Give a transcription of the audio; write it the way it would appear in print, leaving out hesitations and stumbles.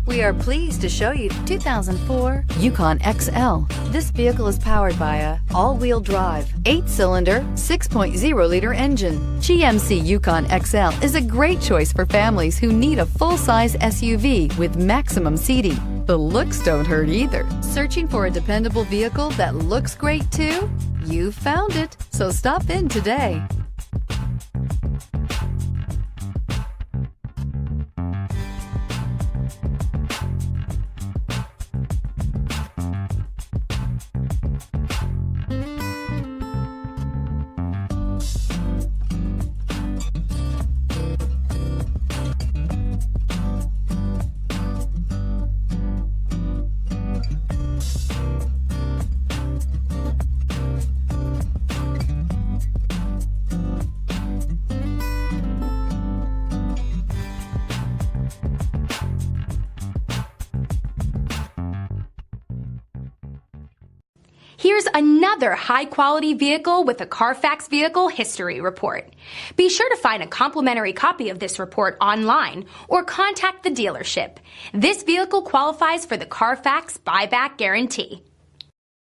We are pleased to show you 2004 Yukon XL. This vehicle is powered by a all-wheel drive, 8-cylinder, 6.0-liter engine. GMC Yukon XL is a great choice for families who need a full-size SUV with maximum seating. The looks don't hurt either. Searching for a dependable vehicle that looks great too? You found it, so stop in today. Here's another high-quality vehicle with a Carfax Vehicle History Report. Be sure to find a complimentary copy of this report online or contact the dealership. This vehicle qualifies for the Carfax Buyback Guarantee.